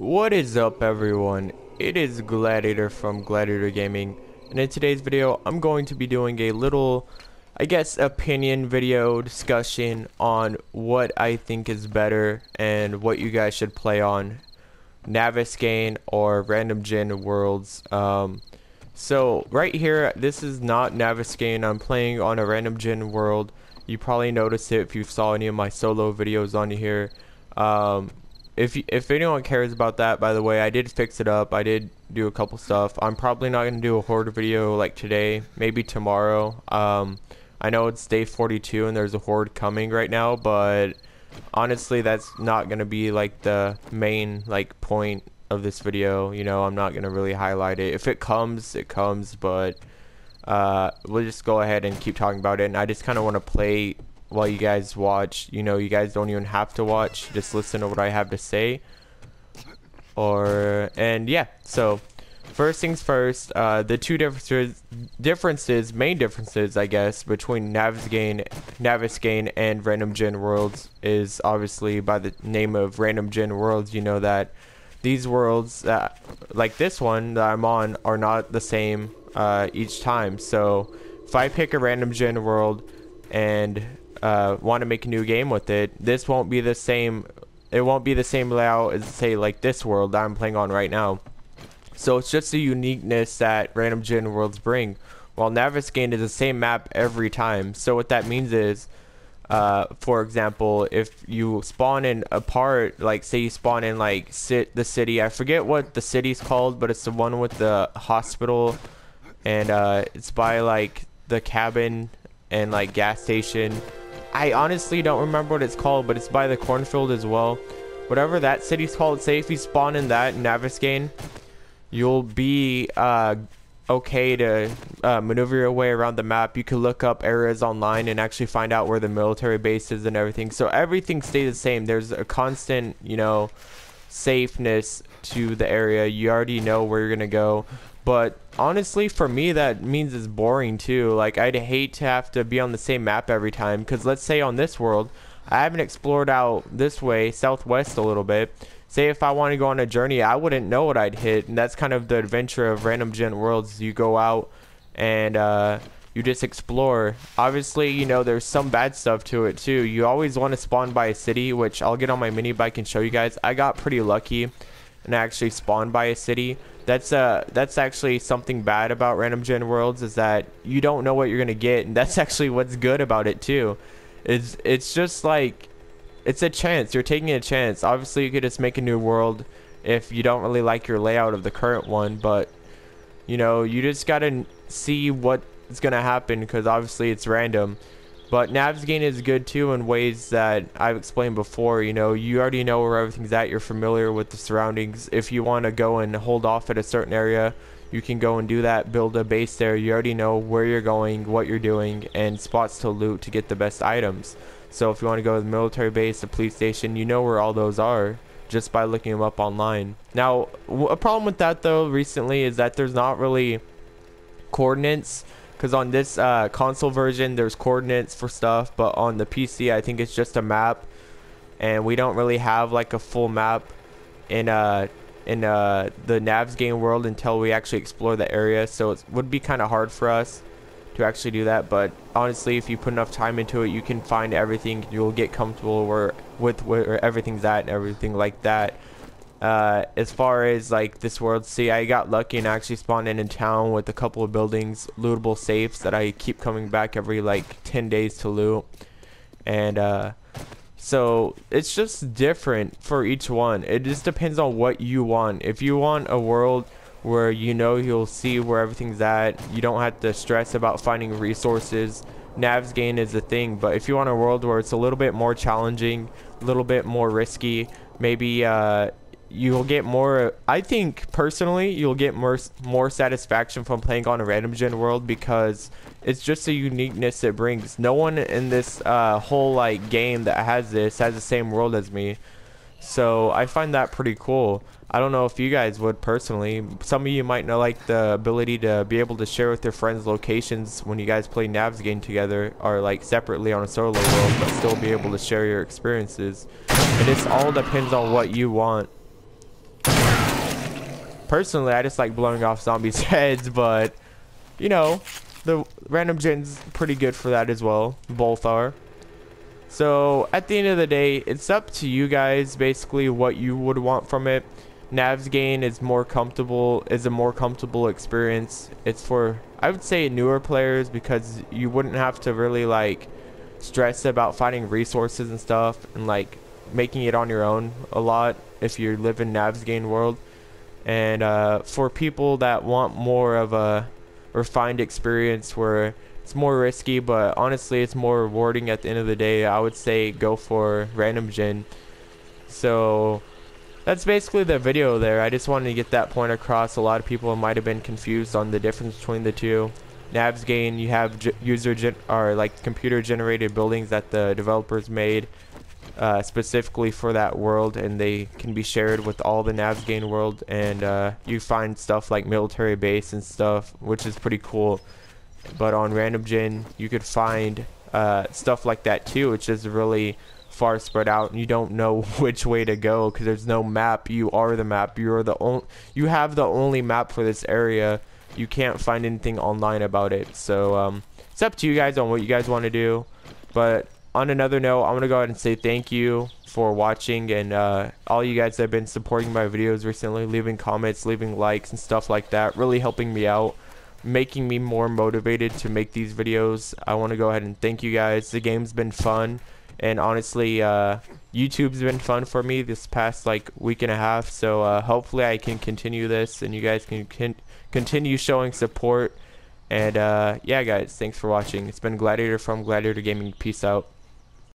What is up, everyone? It is Gladiator from Gladiator Gaming, and in today's video I'm going to be doing a little, I guess, opinion video discussion on what I think is better and what you guys should play on, Navezgane or Random Gen Worlds. So right here, this is not Navezgane. I'm playing on a Random Gen World. You probably noticed it if you saw any of my solo videos on here. If anyone cares about that, by the way, I did fix it up. I did do a couple stuff. I'm probably not gonna do a horde video like today, maybe tomorrow. I know it's day 42 and there's a horde coming right now, but honestly that's not gonna be like the main point of this video. You know, I'm not gonna really highlight it. If it comes, it comes, but we'll just go ahead and keep talking about it. And I just kind of want to play while you guys watch. You know, you guys don't even have to watch, just listen to what I have to say. And yeah, so first things first, the two main differences I guess between Navezgane and Random Gen Worlds is obviously by the name of Random Gen Worlds. You know that these worlds, like this one that I'm on, are not the same each time. So if I pick a Random Gen World and want to make a new game with it, this won't be the same. It won't be the same layout as, say, like this world that I'm playing on right now. So it's just the uniqueness that Random Gen Worlds bring, while Navezgane is the same map every time. So what that means is, for example, if you spawn in a part, like say you spawn in like the city, I forget what the city's called, but it's the one with the hospital, and it's by like the cabin and like gas station. I honestly don't remember what it's called, but it's by the cornfield as well. Whatever that city's called, say if you spawn in that in Navezgane, you'll be okay to maneuver your way around the map. You can look up areas online and actually find out where the military base is and everything. So everything stays the same. There's a constant, you know, safeness to the area. You already know where you're gonna go. But honestly, for me, that means it's boring too. Like, I'd hate to have to be on the same map every time, because let's say on this world, I haven't explored out this way, southwest a little bit. Say if I want to go on a journey, I wouldn't know what I'd hit, and that's kind of the adventure of Random Gen Worlds. You go out and you just explore. Obviously, you know, there's some bad stuff to it too. You always want to spawn by a city, which I'll get on my mini bike and show you guys. I got pretty lucky and I actually spawned by a city. That's actually something bad about Random Gen Worlds, is that you don't know what you're gonna get, and that's actually what's good about it too. It's just like, it's a chance. You're taking a chance. Obviously you could just make a new world if you don't really like your layout of the current one, but you know, you just gotta see what is gonna happen, because obviously it's random. But Navezgane is good too in ways that I've explained before. You know, you already know where everything's at. You're familiar with the surroundings. If you want to go and hold off at a certain area, you can go and do that, build a base there. You already know where you're going, what you're doing, and spots to loot to get the best items. So if you want to go to the military base, the police station, you know where all those are just by looking them up online. Now, a problem with that though recently is that there's not really coordinates. Because on this console version, there's coordinates for stuff, but on the PC, I think it's just a map, and we don't really have like a full map in the Navezgane world until we actually explore the area. So it would be kind of hard for us to actually do that. But honestly, if you put enough time into it, you can find everything. You'll get comfortable with where everything's at and everything like that. As far as like this world, see, I got lucky and actually spawned in town with a couple of buildings, lootable safes that I keep coming back every like 10 days to loot. And so it's just different for each one. It just depends on what you want. If you want a world where you know you'll see where everything's at, you don't have to stress about finding resources, Navezgane is the thing. But if you want a world where it's a little bit more challenging, a little bit more risky, maybe you'll get more, I think personally you'll get more satisfaction from playing on a Random Gen World, because it's just the uniqueness it brings. No one in this whole like game that has this has the same world as me, so I find that pretty cool. I don't know if you guys would personally. Some of you might know like the ability to be able to share with your friends locations when you guys play Navezgane together, or like separately on a solo world, but still be able to share your experiences. And it all depends on what you want. Personally, I just like blowing off zombies' heads, but you know, the random gen's pretty good for that as well. Both are. So at the end of the day, it's up to you guys basically what you would want from it. Navezgane is a more comfortable experience. It's for, I would say, newer players, because you wouldn't have to really like stress about finding resources and stuff and like making it on your own a lot if you live in Navezgane world. And for people that want more of a refined experience where it's more risky, but honestly it's more rewarding at the end of the day, I would say go for random gen. So that's basically the video there. I just wanted to get that point across. A lot of people might have been confused on the difference between the two. Navezgane, you have computer generated buildings that the developers made specifically for that world, and they can be shared with all the Navezgane world, and you find stuff like military base and stuff, which is pretty cool. But on random gen you could find stuff like that too, which is really far spread out, and you don't know which way to go because there's no map. You are the map. You have the only map for this area. You can't find anything online about it. So it's up to you guys on what you guys want to do. But on another note, I'm gonna go ahead and say thank you for watching, and all you guys that have been supporting my videos recently, leaving comments, leaving likes and stuff like that, really helping me out, making me more motivated to make these videos. I want to go ahead and thank you guys. The game's been fun, and honestly YouTube's been fun for me this past like week and a half. So hopefully I can continue this and you guys can continue showing support. And yeah guys, thanks for watching. It's been Gladiator from Gladiator Gaming. Peace out.